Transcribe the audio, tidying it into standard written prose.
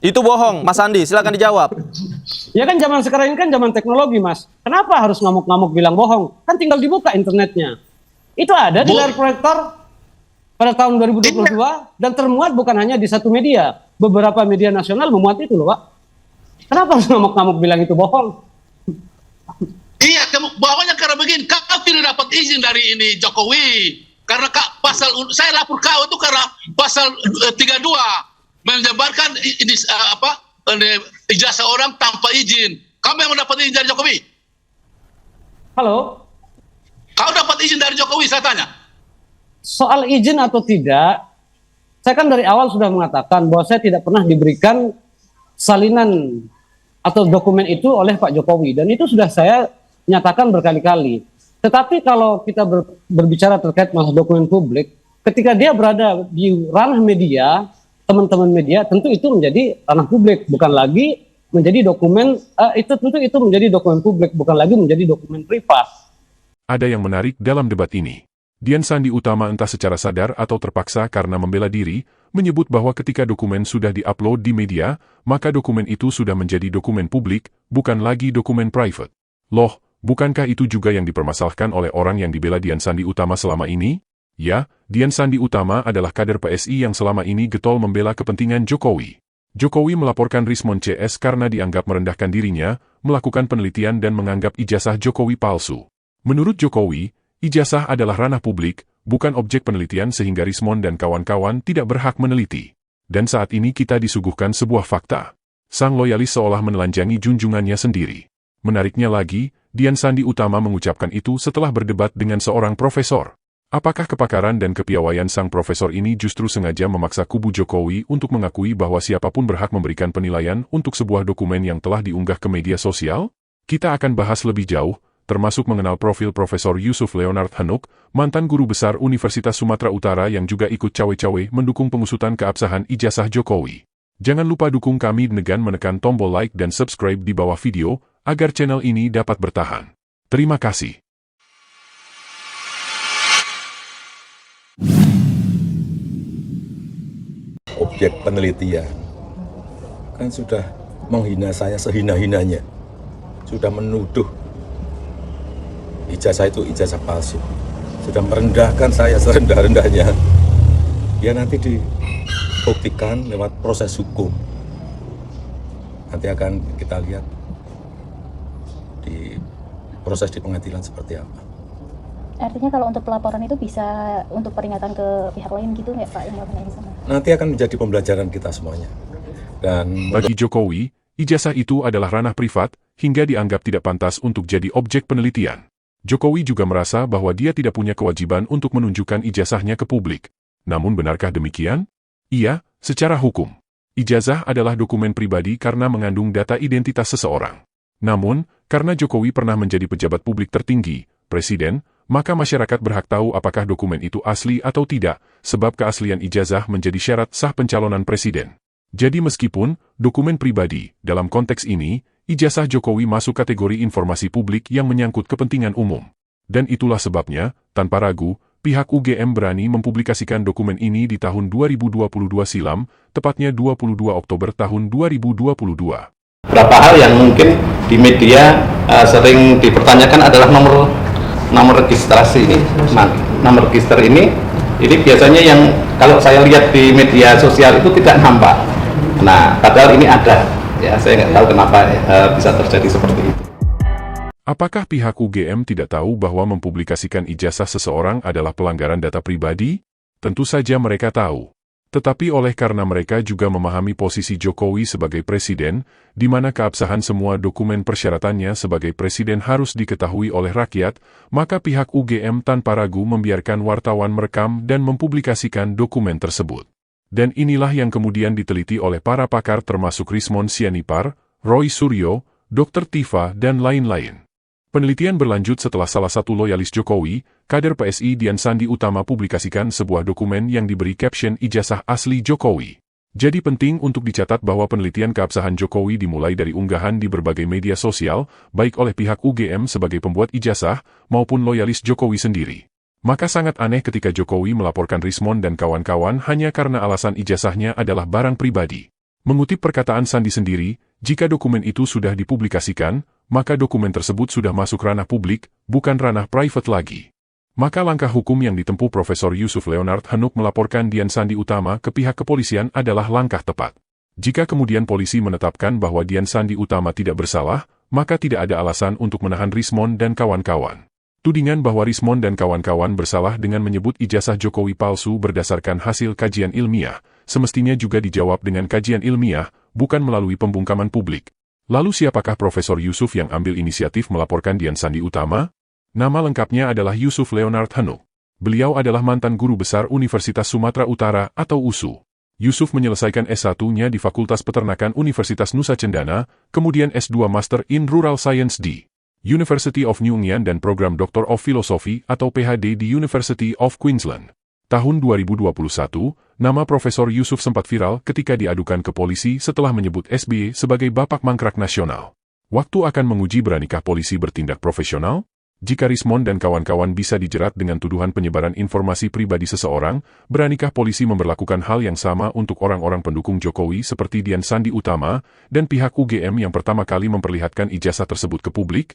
Itu bohong, Mas Andi. Silakan dijawab. Ya kan zaman sekarang ini kan zaman teknologi, Mas. Kenapa harus ngamuk-ngamuk bilang bohong? Kan tinggal dibuka internetnya. Itu ada di layar proyektor pada tahun 2022 dan termuat bukan hanya di satu media. Beberapa media nasional memuat itu loh, Pak. Kenapa harus ngamuk-ngamuk bilang itu bohong? Iya, bohongnya karena begini, kau tidak dapat izin dari ini Jokowi. Karena pasal, saya lapor kau itu karena pasal 32 menyebarkan ini ijazah orang tanpa izin. Kamu yang mendapat izin dari Jokowi? Halo? Kau dapat izin dari Jokowi, saya tanya. Soal izin atau tidak, saya kan dari awal sudah mengatakan bahwa saya tidak pernah diberikan salinan atau dokumen itu oleh Pak Jokowi. Dan itu sudah saya nyatakan berkali-kali. Tetapi kalau kita berbicara terkait masalah dokumen publik, ketika dia berada di ranah media, teman-teman media, tentu itu menjadi ranah publik, bukan lagi menjadi dokumen, tentu itu menjadi dokumen publik, bukan lagi menjadi dokumen privat. Ada yang menarik dalam debat ini. Dian Sandi Utama entah secara sadar atau terpaksa karena membela diri, menyebut bahwa ketika dokumen sudah di-upload di media, maka dokumen itu sudah menjadi dokumen publik, bukan lagi dokumen private. Loh, bukankah itu juga yang dipermasalahkan oleh orang yang dibela Dian Sandi Utama selama ini? Ya, Dian Sandi Utama adalah kader PSI yang selama ini getol membela kepentingan Jokowi. Jokowi melaporkan Rismon CS karena dianggap merendahkan dirinya, melakukan penelitian dan menganggap ijazah Jokowi palsu. Menurut Jokowi, ijazah adalah ranah publik, bukan objek penelitian sehingga Rismon dan kawan-kawan tidak berhak meneliti. Dan saat ini kita disuguhkan sebuah fakta. Sang loyalis seolah menelanjangi junjungannya sendiri. Menariknya lagi, Dian Sandi Utama mengucapkan itu setelah berdebat dengan seorang profesor. Apakah kepakaran dan kepiawaian sang profesor ini justru sengaja memaksa kubu Jokowi untuk mengakui bahwa siapapun berhak memberikan penilaian untuk sebuah dokumen yang telah diunggah ke media sosial? Kita akan bahas lebih jauh, termasuk mengenal profil Profesor Yusuf Leonard Hanuk, mantan guru besar Universitas Sumatera Utara yang juga ikut cawe-cawe mendukung pengusutan keabsahan ijazah Jokowi. Jangan lupa dukung kami dengan menekan tombol like dan subscribe di bawah video, agar channel ini dapat bertahan. Terima kasih. Objek penelitian kan sudah menghina saya sehina-hinanya, sudah menuduh ijazah itu ijazah palsu, sudah merendahkan saya serendah-rendahnya. Ya nanti dibuktikan lewat proses hukum, nanti akan kita lihat di proses di pengadilan seperti apa. Artinya kalau untuk pelaporan itu bisa untuk peringatan ke pihak lain gitu nggak Pak? Yang melakukan sama? Nanti akan menjadi pembelajaran kita semuanya. Dan bagi Jokowi, ijazah itu adalah ranah privat, hingga dianggap tidak pantas untuk jadi objek penelitian. Jokowi juga merasa bahwa dia tidak punya kewajiban untuk menunjukkan ijazahnya ke publik. Namun benarkah demikian? Iya, secara hukum. Ijazah adalah dokumen pribadi karena mengandung data identitas seseorang. Namun, karena Jokowi pernah menjadi pejabat publik tertinggi, presiden, maka masyarakat berhak tahu apakah dokumen itu asli atau tidak, sebab keaslian ijazah menjadi syarat sah pencalonan presiden. Jadi meskipun dokumen pribadi, dalam konteks ini, ijazah Jokowi masuk kategori informasi publik yang menyangkut kepentingan umum. Dan itulah sebabnya, tanpa ragu, pihak UGM berani mempublikasikan dokumen ini di tahun 2022 silam, tepatnya 22 Oktober tahun 2022. Beberapa hal yang mungkin di media sering dipertanyakan adalah nomor registrasi ini. Nah, nomor register ini biasanya yang kalau saya lihat di media sosial itu tidak nampak. Nah, padahal ini ada. Ya, saya nggak tahu kenapa bisa terjadi seperti itu. Apakah pihak UGM tidak tahu bahwa mempublikasikan ijazah seseorang adalah pelanggaran data pribadi? Tentu saja mereka tahu. Tetapi oleh karena mereka juga memahami posisi Jokowi sebagai presiden, di mana keabsahan semua dokumen persyaratannya sebagai presiden harus diketahui oleh rakyat, maka pihak UGM tanpa ragu membiarkan wartawan merekam dan mempublikasikan dokumen tersebut. Dan inilah yang kemudian diteliti oleh para pakar termasuk Rismon Sianipar, Roy Suryo, Dr. Tifa, dan lain-lain. Penelitian berlanjut setelah salah satu loyalis Jokowi, kader PSI Dian Sandi Utama publikasikan sebuah dokumen yang diberi caption ijazah asli Jokowi. Jadi penting untuk dicatat bahwa penelitian keabsahan Jokowi dimulai dari unggahan di berbagai media sosial, baik oleh pihak UGM sebagai pembuat ijazah, maupun loyalis Jokowi sendiri. Maka sangat aneh ketika Jokowi melaporkan Rismon dan kawan-kawan hanya karena alasan ijazahnya adalah barang pribadi. Mengutip perkataan Sandi sendiri, jika dokumen itu sudah dipublikasikan, maka dokumen tersebut sudah masuk ranah publik, bukan ranah private lagi. Maka langkah hukum yang ditempuh Profesor Yusuf Leonard Hanuk melaporkan Dian Sandi Utama ke pihak kepolisian adalah langkah tepat. Jika kemudian polisi menetapkan bahwa Dian Sandi Utama tidak bersalah, maka tidak ada alasan untuk menahan Rismond dan kawan-kawan. Tudingan bahwa Rismond dan kawan-kawan bersalah dengan menyebut ijazah Jokowi palsu berdasarkan hasil kajian ilmiah, semestinya juga dijawab dengan kajian ilmiah, bukan melalui pembungkaman publik. Lalu siapakah Profesor Yusuf yang ambil inisiatif melaporkan Dian Sandi Utama? Nama lengkapnya adalah Yusuf Leonard Hanuk. Beliau adalah mantan guru besar Universitas Sumatera Utara atau USU. Yusuf menyelesaikan S1-nya di Fakultas Peternakan Universitas Nusa Cendana, kemudian S2 Master in Rural Science di University of New England dan program Doctor of Philosophy atau PhD di University of Queensland. Tahun 2021, nama Profesor Yusuf sempat viral ketika diadukan ke polisi setelah menyebut SBY sebagai Bapak Mangkrak Nasional. Waktu akan menguji beranikah polisi bertindak profesional? Jika Rismond dan kawan-kawan bisa dijerat dengan tuduhan penyebaran informasi pribadi seseorang, beranikah polisi memberlakukan hal yang sama untuk orang-orang pendukung Jokowi seperti Dian Sandi Utama dan pihak UGM yang pertama kali memperlihatkan ijazah tersebut ke publik?